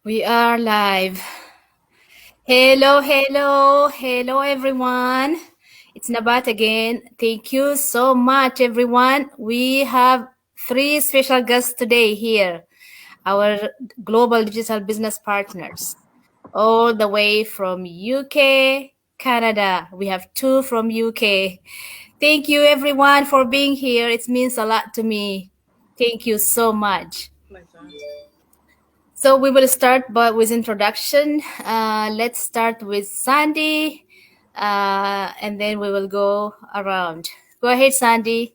We are live. Hello, hello, hello, everyone. It's Nabat again. Thank you so much, everyone. We have three special guests today here, our global digital business partners, all the way from UK, Canada. We have two from UK. Thank you, everyone, for being here. It means a lot to me. Thank you so much. Pleasure. So we will start with introduction. Let's start with Sandy, and then we will go around. Go ahead, Sandy.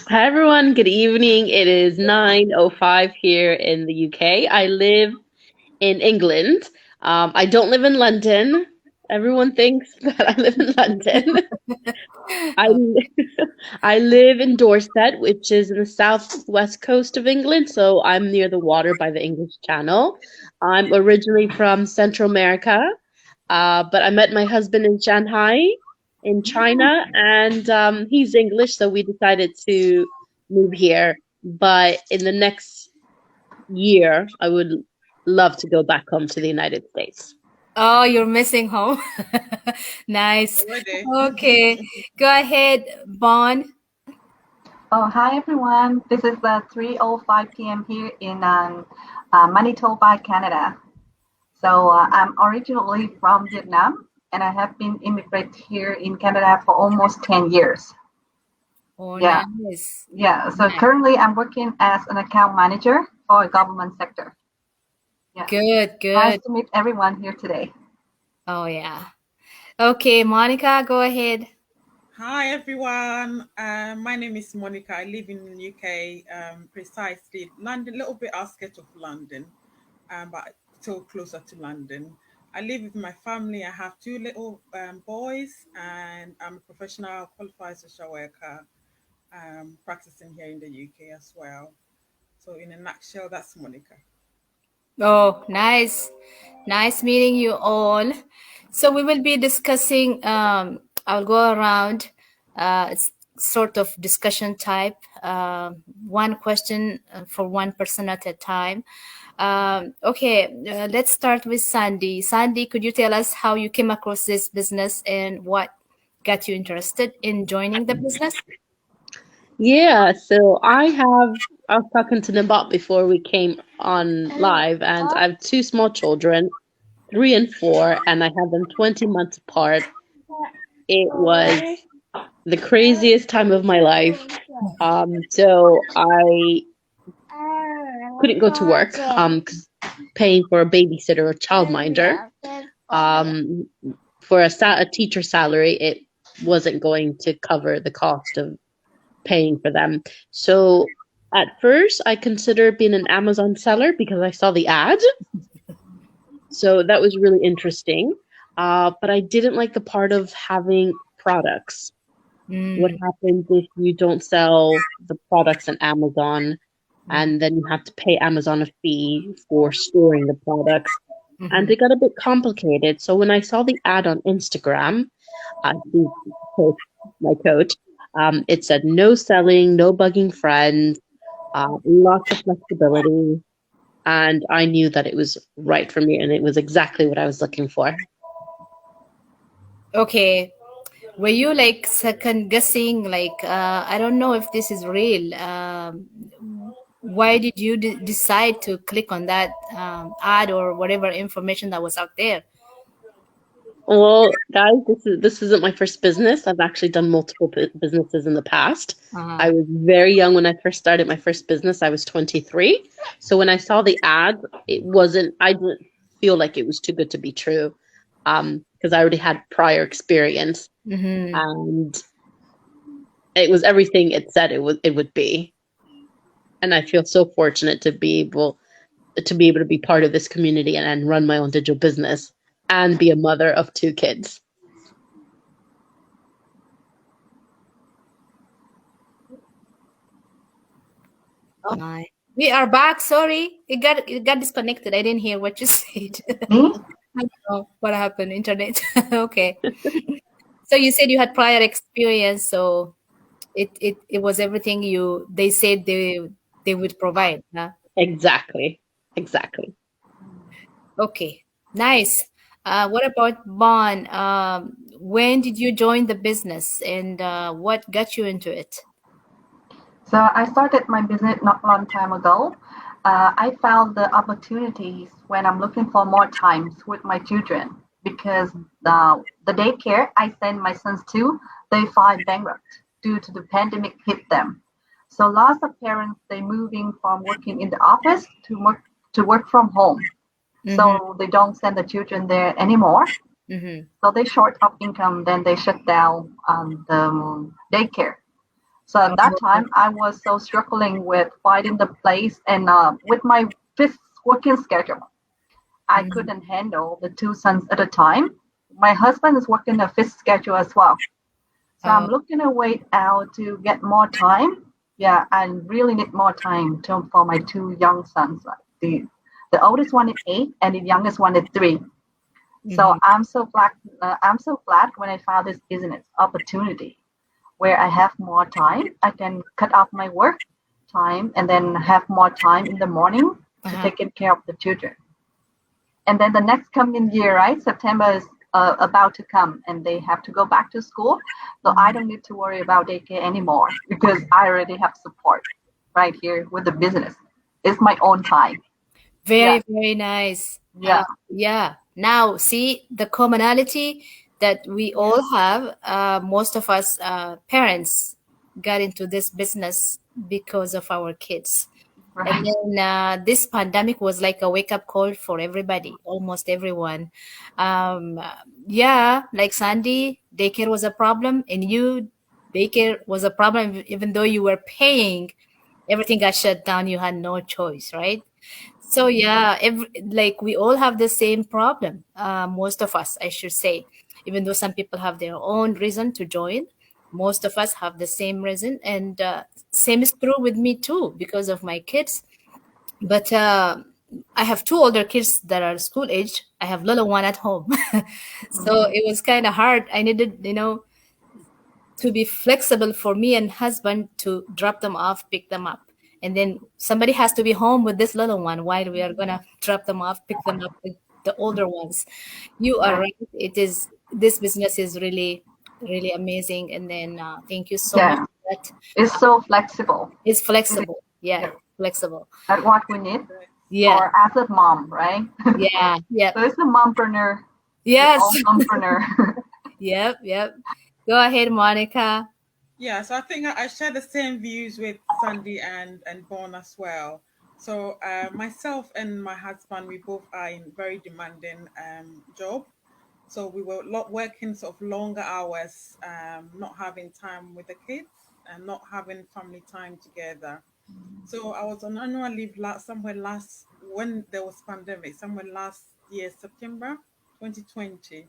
Hi everyone, good evening. It is 9:05 here in the UK. I live in England. I don't live in London. Everyone thinks that I live in London. I I live in Dorset, which is in the southwest coast of England, so I'm near the water by the English Channel. I'm originally from Central America, but I met my husband in Shanghai, in China, and he's English, so we decided to move here. But in the next year, I would love to go back home to the United States. Oh, you're missing home. Nice. Already. Okay, go ahead, Bon. Oh, hi everyone. This is 3:05 p.m. here in Manitoba, Canada. So I'm originally from Vietnam, and I have been immigrant here in Canada for almost 10 years. Oh, Yeah, nice. yeah. So Nice. currently I'm working as an account manager for a government sector. Yeah. Good, Nice good. to meet everyone here today. Oh, yeah. Okay, Monica, go ahead. Hi everyone. My name is Monica. I live in the UK, precisely London, a little bit outskirts of London, but still closer to London. I live with my family. I have two little boys, and I'm a professional qualified social worker, practicing here in the UK as well. So, in a nutshell, that's Monica. Oh, nice. Nice meeting you all. So we will be discussing, I'll go around, it's sort of discussion type, one question for one person at a time. Okay, let's start with Sandy. Sandy, could you tell us how you came across this business and what got you interested in joining the business? Yeah, so I was talking to Nabat before we came on live, and I have two small children, 3 and 4, and I have them 20 months apart. It was the craziest time of my life. So I couldn't go to work, 'cause paying for a babysitter or childminder. For a teacher salary, it wasn't going to cover the cost of paying for them. So at first, I considered being an Amazon seller because I saw the ad. So that was really interesting. But I didn't like the part of having products. What happens if you don't sell the products on Amazon and then you have to pay Amazon a fee for storing the products? And it got a bit complicated. So when I saw the ad on Instagram, who's my coach, it said no selling, no bugging friends, lots of flexibility. And I knew that it was right for me and it was exactly what I was looking for. Okay. Were you like second guessing, like, I don't know if this is real? Why did you decide to click on that ad or whatever information that was out there? Well, guys, this isn't my first business. I've actually done multiple businesses in the past. I was very young when I first started my first business. I was 23. So when I saw the ad, I didn't feel like it was too good to be true, because I already had prior experience, and it was everything it said it would be. And I feel so fortunate to be able to be part of this community and run my own digital business and be a mother of 2 kids. Oh, we are back. Sorry, it got disconnected. I didn't hear what you said. Me? I don't know what happened. Internet. Okay. So you said you had prior experience, so it was everything they said they would provide. Huh? Exactly. Exactly. Okay, nice. What about Bon? When did you join the business and what got you into it? So I started my business not long time ago. I found the opportunities when I'm looking for more times with my children because the daycare I send my sons to, they filed bankrupt due to the pandemic hit them. So lots of parents they moving from working in the office to work from home. Mm-hmm, So they don't send the children there anymore. mm-hmm. So they short of income, then they shut down the daycare. So at that Oh, time, I was so struggling with finding the place and with my fixed working schedule. I mhm. couldn't handle the two sons at a time. My husband is working a fixed schedule as well. So I'm Oh, looking a way out to get more time. Yeah, I really need more time for my two young sons. The oldest one is 8 and the youngest one is 3. So mhm. I'm so glad when I found this business opportunity where I have more time. I can cut off my work time and then have more time in the morning to Uh-huh. taking care of the children. And then the next coming year, right? September is about to come, and they have to go back to school. So I don't need to worry about daycare anymore because I already have support right here with the business. It's my own time. Yeah, Very, very nice. yeah, Yeah. Now, see the commonality that we all Yes. have. Most of us parents got into this business because of our kids. And right. then this pandemic was like a wake up call for everybody, almost everyone. Yeah, like Sandy, daycare was a problem, and you, daycare was a problem, even though you were paying, everything got shut down. You had no choice, right? So yeah, like we all have the same problem. Most of us, I should say, even though some people have their own reason to join, most of us have the same reason, and same is true with me too because of my kids. But I have two older kids that are school age. I have little one at home, so Mhm. it was kind of hard. I needed, to be flexible for me and husband to drop them off, pick them up. And then somebody has to be home with this little one while we are gonna drop them off, pick them up with the older ones. You are Right. right. It is this business is really, really amazing. And then thank you so much Yeah, for that. it's so flexible. It's It is. flexible. Yeah, Yeah, flexible. that's what we need Right. Yeah, for as a mom, right? yeah, yep. So it's a mompreneur. We Yes. all mompreneur. Yep, yep. Go ahead, Monica. Yeah, so I think I share the same views with Sandy and Bon as well. So myself and my husband, we both are in very demanding job. So we were working sort of longer hours, not having time with the kids and not having family time together. So I was on annual leave somewhere last when there was pandemic, somewhere last year, September 2020.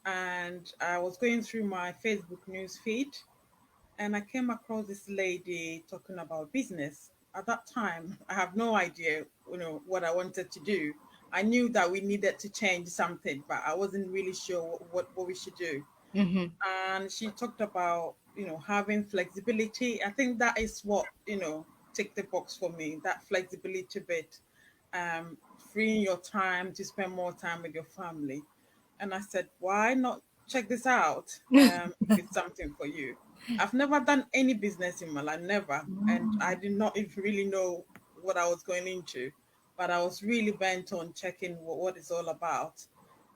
And I was going through my Facebook news feed and I came across this lady talking about business. At that time, I have no idea, what I wanted to do. I knew that we needed to change something, but I wasn't really sure what we should do. Mm-hmm. And she talked about, having flexibility. I think that is what, tick the box for me, that flexibility bit, um, freeing your time to spend more time with your family. And I said, why not check this out if it's something for you? I've never done any business in my life, never. And I did not even really know what I was going into, but I was really bent on checking what it's all about.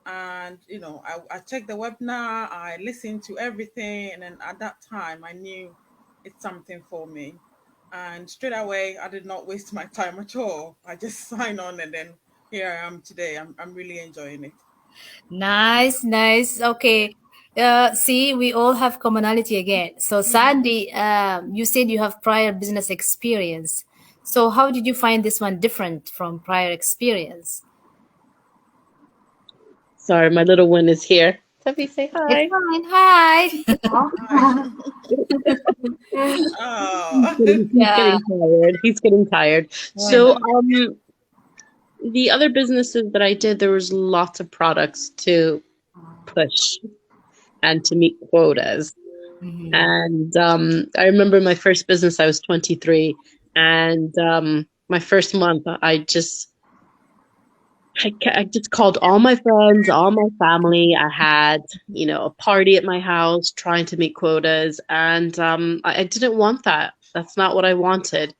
And, I checked the webinar, I listened to everything. And then at that time, I knew it's something for me. And straight away, I did not waste my time at all. I just signed on and then here I am today. I'm really enjoying it. Nice, nice. Okay. See, we all have commonality again. So, Sandy, you said you have prior business experience. So, how did you find this one different from prior experience? Sorry, my little one is here. Tubby, say It's hi. fine. Hi. Hi. He's Oh. getting, he's Yeah. getting tired. He's getting tired. Oh, So, no. the other businesses that I did, there was lots of products to push and to meet quotas. Mhm. And I remember my first business, I was 23. And my first month, I just I just called all my friends, all my family. I had, a party at my house trying to meet quotas, and I didn't want that. That's not what I wanted.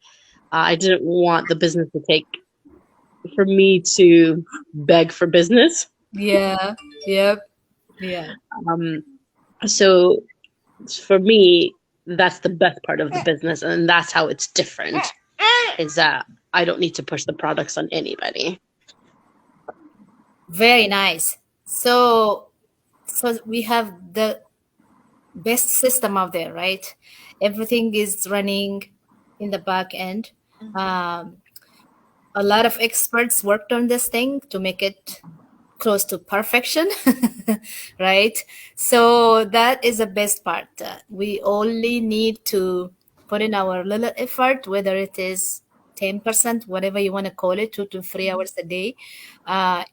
I didn't want the business for me to beg for business. Yeah. Yep. Yeah. Um, so for me, that's the best part of the business, and that's how it's different, is that I don't need to push the products on anybody. Very nice. So we have the best system out there, right? Everything is running in the back end. Um, a lot of experts worked on this thing to make it close to perfection, right? So that is the best part. We only need to put in our little effort, whether it is 10%, whatever you want to call it, 2 to 3 hours a day.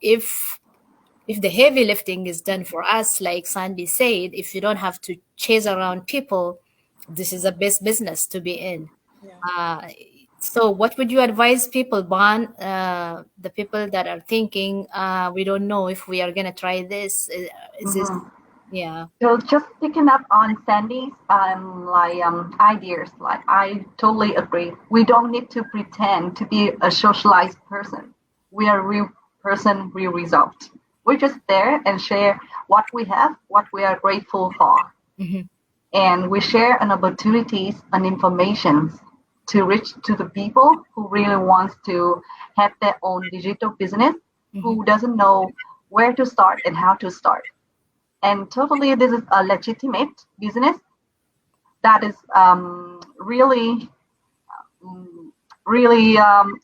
If the heavy lifting is done for us, like Sandy said, if you don't have to chase around people, this is the best business to be in. Yeah. So what would you advise people, Bon, the people that are thinking, we don't know if we are going to try this? Is this, Mhm. yeah. So just picking up on Sandy's ideas, like I totally agree. We don't need to pretend to be a socialized person. We are a real person, real result. We're just there and share what we have, what we are grateful for, Mhm. and we share an opportunities and information to reach to the people who really wants to have their own digital business, Mhm. who doesn't know where to start and how to start. And totally, this is a legitimate business that is really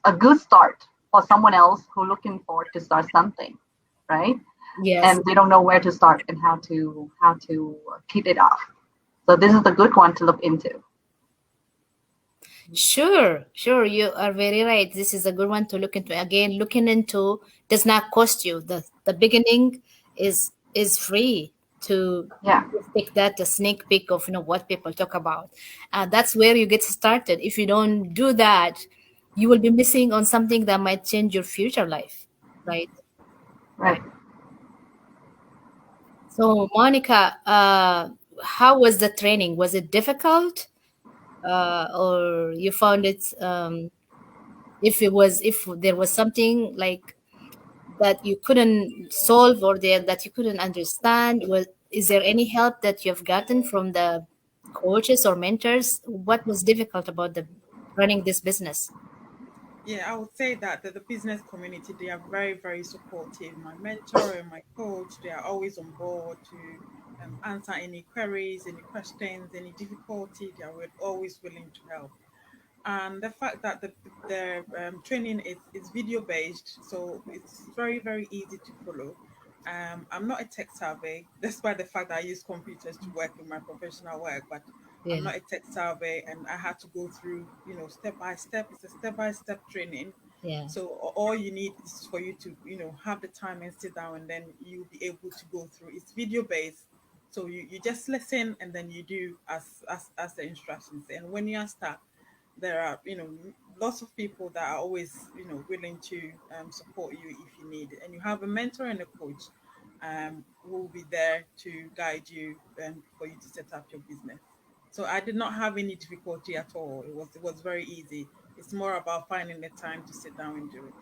a good start for someone else who looking forward to start something, right? Yes. And they don't know where to start and how to kick it off. So this is a good one to look into. Sure, sure. You are very right. This is a good one to look into. Again, looking into does not cost you. The beginning is free to Yeah, take that a sneak peek of what people talk about. That's where you get started. If you don't do that, you will be missing on something that might change your future life. Right? Yeah. right. So Monica, how was the training? Was it difficult? Or you found it if there was something like that you couldn't solve or there that you couldn't understand, was is there any help that you've gotten from the coaches or mentors? What was difficult about the running this business? Yeah, I would say that the business community, they are very, very supportive. My mentor and my coach, they are always on board to answer any queries, any questions, any difficulty. They are always willing to help. And the fact that the training is video based, so it's very, very easy to follow. I'm not a tech savvy, despite the fact that I use computers to work in my professional work, but I'm Yeah. not a tech savvy, and I had to go through, step by step. It's a step by step training. Yeah. So all you need is for you to, have the time and sit down, and then you'll be able to go through. It's video based, so you just listen and then you do as the instructions. And when you are stuck, there are lots of people that are always willing to support you if you need it, and you have a mentor and a coach who will be there to guide you for you to set up your business. So I did not have any difficulty at all. It was very easy. It's more about finding the time to sit down and do it.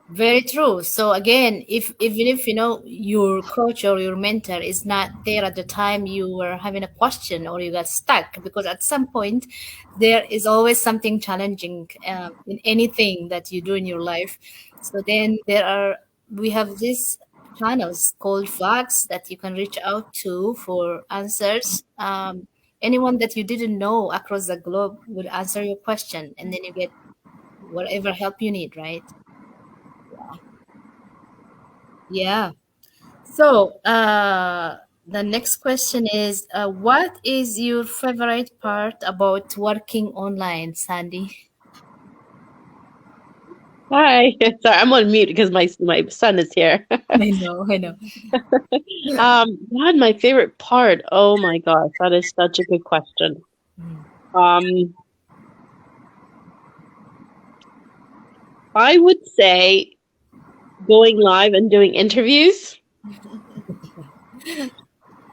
Very true. So again, if even if your coach or your mentor is not there at the time you were having a question or you got stuck, because at some point there is always something challenging in anything that you do in your life. So then we have these channels called flags that you can reach out to for answers. Anyone that you didn't know across the globe would answer your question, and then you get whatever help you need, right? Yeah. So, the next question is, what is your favorite part about working online, Sandy? Hi. Sorry, I'm on mute because my son is here. I know, I know. God, my favorite part. Oh my gosh, that is such a good question. Mm. Um, I would say going live and doing interviews.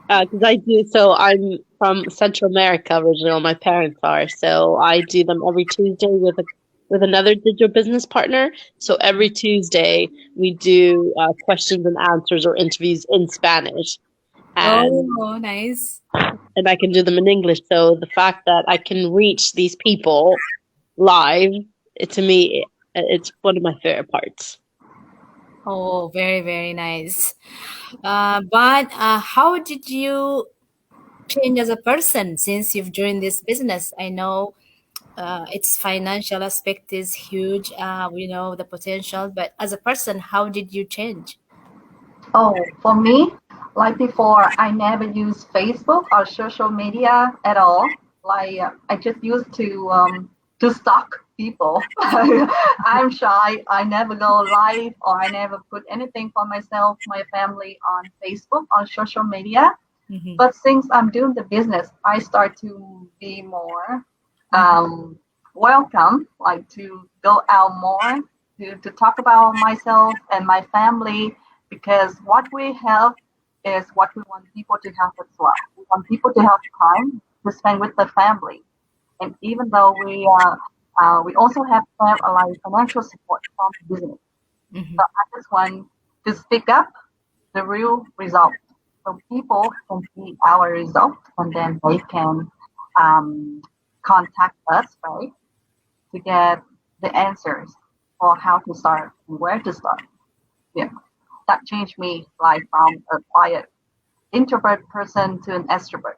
Because I do, so I'm from Central America originally, my parents are, so I do them every Tuesday with another digital business partner. So every Tuesday we do questions and answers or interviews in Spanish, and Oh, nice. I can do them in English. So the fact that I can reach these people live, to me, it's one of my favorite parts. Oh, very, very nice. But how did you change as a person since you've joined this business? I know its financial aspect is huge. We know the potential, but as a person, how did you change? Oh, for me, like before, I never use Facebook or social media at all. Like I just used to stalk people. I'm shy. I never go live or I never put anything for myself, my family on Facebook or social media. Mhm. But since I'm doing the business, I start to be more um, welcome, like to go out more, to talk about myself and my family, because what we have is what we want people to have as well. We want people to have time to spend with the family. And even though we also have like financial support from the business, Mhm. so I just want to speak up the real result. So people can see our result and then they can um, contact us, right, to get the answers for how to start and where to start. Yeah, that changed me like from a quiet introvert person to an extrovert.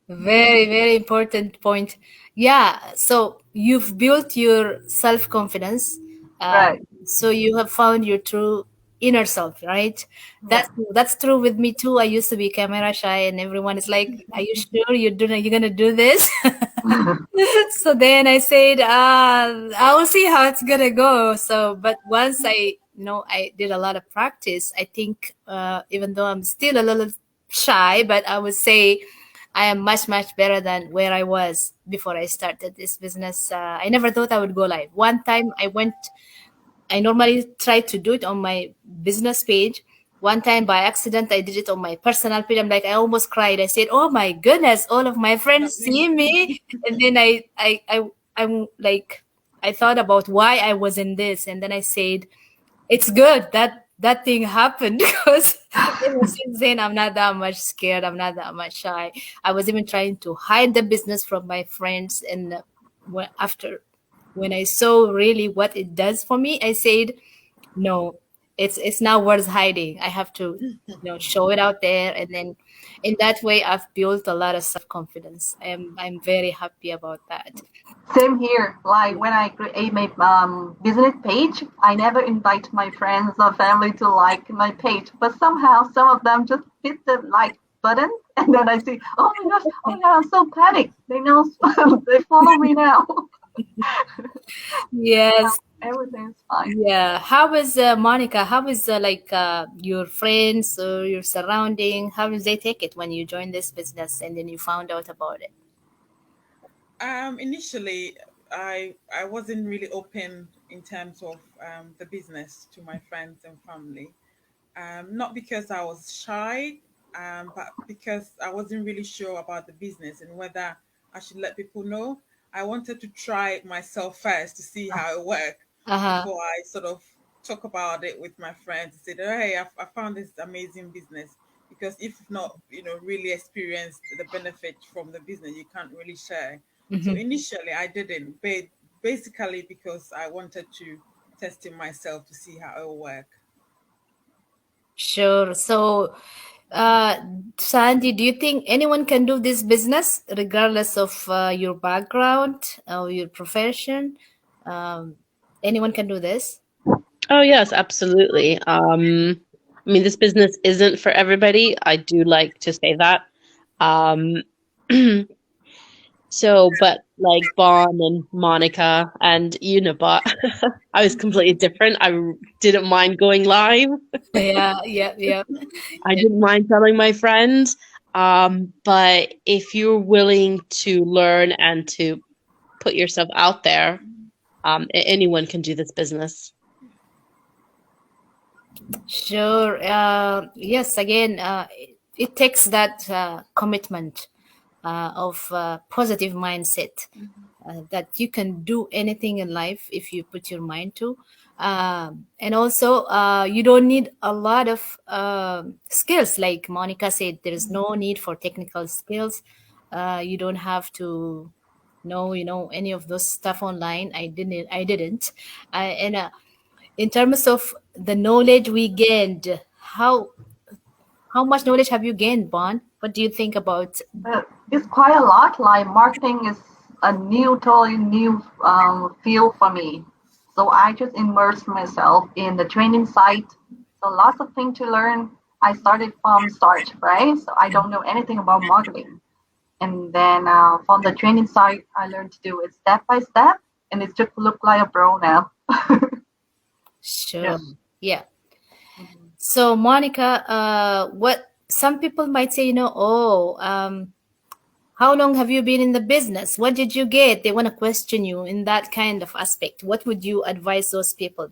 Very, very important point. Yeah, so you've built your self-confidence. Right. So you have found your true inner self, right? Yeah. That's true with me too. I used to be camera shy, and everyone is like, "Are you sure you're gonna do this?" So then I said, I will see how it's gonna go. So, but once I did a lot of practice, I think, even though I'm still a little shy, but I would say I am much, much better than where I was before I started this business. I never thought I would go live. One time I normally try to do it on my business page. One time by accident, I did it on my personal page. I'm like, I almost cried. I said, "Oh my goodness, all of my friends see me." And then I'm like, I thought about why I was in this. And then I said, it's good that that thing happened because ever since then I'm not that much scared. I'm not that much shy. I was even trying to hide the business from my friends, and after when I saw really what it does for me, I said, no, it's not worth hiding. I have to show it out there, and then in that way I've built a lot of self-confidence. I'm very happy about that. Same here. Like when I create my business page, I never invite my friends or family to like my page, but somehow some of them just hit the like button, and then I see, oh my gosh, I'm so panicked. They know, they follow me now. Yes. Everything's fine. Yeah. How is Monica? How is your friends or your surrounding? How does they take it when you join this business and then you found out about it? Initially, I wasn't really open in terms of the business to my friends and family. Not because I was shy, but because I wasn't really sure about the business and whether I should let people know. I wanted to try it myself first to see how it worked Uh-huh. before I sort of talk about it with my friends and say, "Oh, hey, I found this amazing business." Because if you've not, really experienced the benefit from the business, you can't really share. So Hmm. initially, I didn't, but basically because I wanted to test it myself to see how it will work. Sure. So, uh, Sandy, do you think anyone can do this business regardless of your background or your profession? Um, Anyone can do this? Oh, yes, absolutely. I mean, this business isn't for everybody. I do like to say that. Um, but like Bon and Monica and Unibot, I was completely different. Didn't mind going live. Yeah, yeah, yeah. I didn't mind telling my friends. But if you're willing to learn and to put yourself out there, anyone can do this business. Sure. Yes, again, it takes that commitment of positive mindset that you can do anything in life if you put your mind to. And also, you don't need a lot of skills. Like Monica said, there is no need for technical skills. You don't have to know, any of those stuff online. I didn't. And in terms of the knowledge we gained, how much knowledge have you gained, Bon? What do you think about? It's quite a lot. Like marketing is a totally new field for me. So I just immersed myself in the training site. So lots of things to learn. I started from start, right? So I don't know anything about marketing. And then from the training site, I learned to do it step by step, and it just look like a pro now. Sure. Yes. Yeah. So, Monica, what some people might say, how long have you been in the business? What did you get? They want to question you in that kind of aspect. What would you advise those people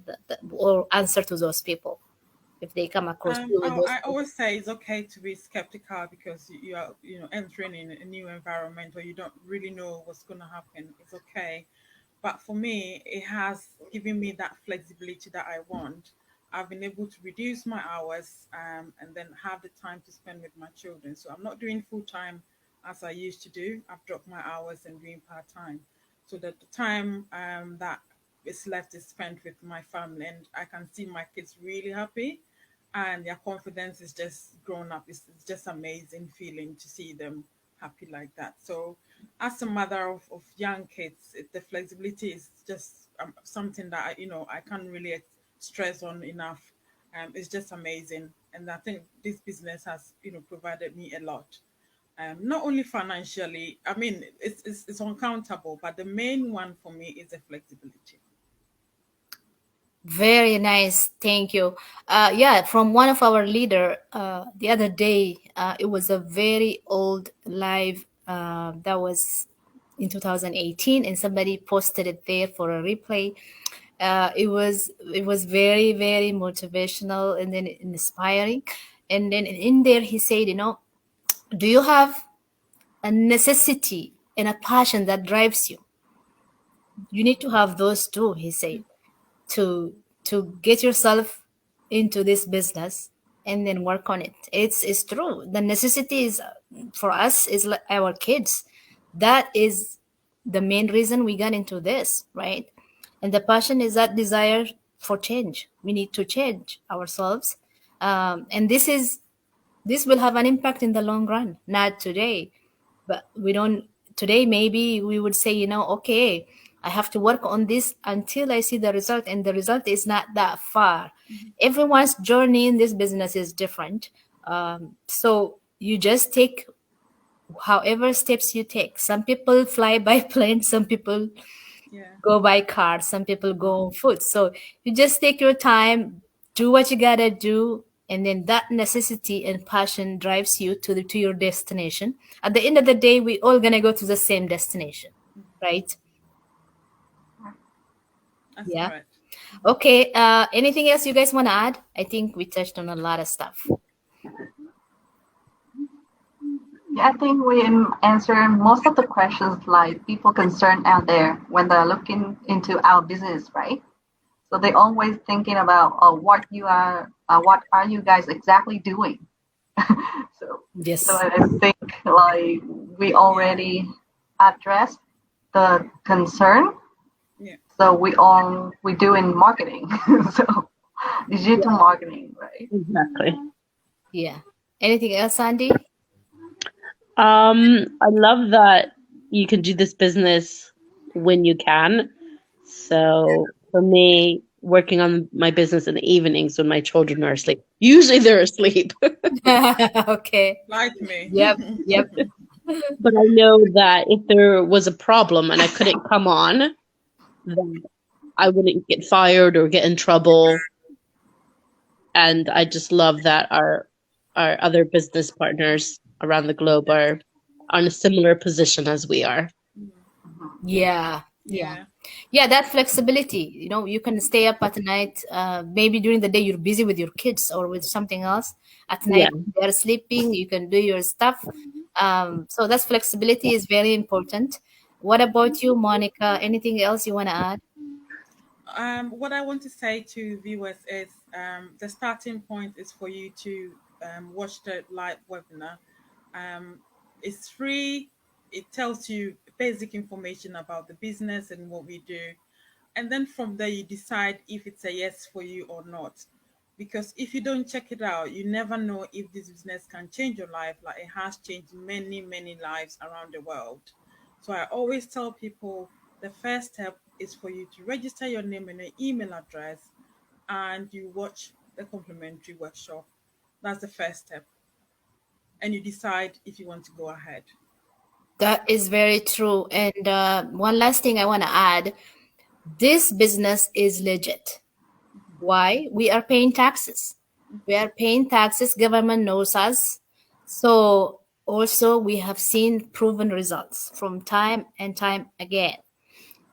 or answer to those people if they come across you with those I questions? always say it's okay to be skeptical because you are, entering in a new environment or you don't really know what's going to happen. It's okay. But for me, it has given me that flexibility that I want. I've been able to reduce my hours and then have the time to spend with my children. So I'm not doing full time as I used to do. I've dropped my hours and doing part time. So that the time that is left is spent with my family, and I can see my kids really happy and their confidence is just grown up. It's just amazing feeling to see them happy like that. So, as a mother of young kids, the flexibility is just something that I can't really stress on enough. It's just amazing, and I think this business has provided me a lot. Not only financially, I mean, it's uncountable, but the main one for me is the flexibility. Very nice. Thank you. Yeah, from one of our leader the other day, it was a very old live that was in 2018, and somebody posted it there for a replay. It was very, very motivational and then inspiring. And then in there he said, do you have a necessity and a passion that drives you? You need to have those two, he said, to get yourself into this business and then work on it. It's true. The necessity is for us is like our kids. That is the main reason we got into this, right? And the passion is that desire for change. We need to change ourselves, and this will have an impact in the long run, not today. But we don't today. Maybe we would say, okay, I have to work on this until I see the result, and the result is not that far. Mhm. Everyone's journey in this business is different. So you just take however steps you take. Some people fly by plane, some people Yeah. go by car, some people go on foot. So you just take your time, do what you gotta do, and then that necessity and passion drives you to your destination. At the end of the day, we all gonna go to the same destination, Mhm. right? That's Yeah. correct. Okay. Anything else you guys want to add? I think we touched on a lot of stuff. Yeah, I think we answer most of the questions like people concerned out there when they're looking into our business, right? So they always thinking about what are you guys exactly doing? So, so Yes. I think like we Yeah. already addressed the concern. Yeah. So we do in marketing. So digital marketing, right? Exactly. Yeah. Anything else, Sandy? I love that you can do this business when you can. So for me, working on my business in the evenings when my children are asleep. Usually they're asleep. Okay. Like me. Yep. Yep. But I know that if there was a problem and I couldn't come on, then I wouldn't get fired or get in trouble. And I just love that our other business partners around the globe are in a similar position as we are. Mhm. Mhm. Yeah. Yeah. Yeah. Yeah, that flexibility. You can stay up at night. Maybe during the day you're busy with your kids or with something else. At Yeah. night they're sleeping. You can do your stuff. So that's flexibility is very important. What about you, Monica? Anything else you want to add? What I want to say to viewers is the starting point is for you to watch the live webinar. Um, it's free. It tells you basic information about the business and what we do. And then from there, you decide if it's a yes for you or not. Because if you don't check it out, you never know if this business can change your life, like it has changed many, many lives around the world. So I always tell people the first step is for you to register your name and your email address, and you watch the complimentary workshop. That's the first step. And you decide if you want to go ahead. That is very true. And one last thing I want to add, this business is legit. Why? We are paying taxes. We are paying taxes. Government knows us. So also we have seen proven results from time and time again.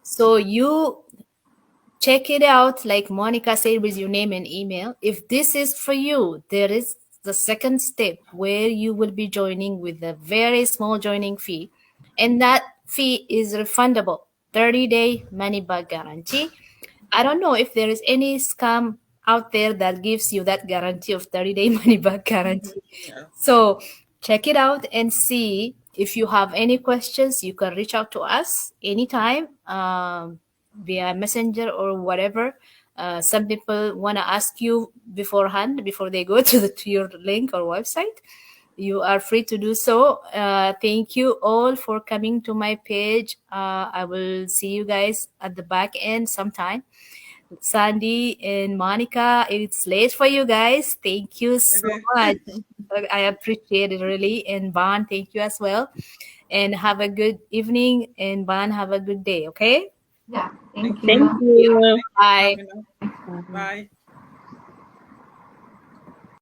So you check it out, like Monica said, with your name and email. If this is for you, there is the second step where you will be joining with a very small joining fee, and that fee is refundable. 30-day money back guarantee. I don't know if there is any scam out there that gives you that guarantee of 30-day money back guarantee. Yeah. So check it out and see. If you have any questions, you can reach out to us anytime, via messenger or whatever. Some people want to ask you beforehand before they go to your link or website. You are free to do so. Thank you all for coming to my page. I will see you guys at the back end sometime. Sandy and Monica, it's late for you guys. Thank you so Okay. much. I appreciate it really. And Ban, thank you as well. And have a good evening. And Ban, have a good day. Okay? Yeah, Thank thank you. Thank you. Yeah. you. Thank you for Bye. having us. Bye. Bye.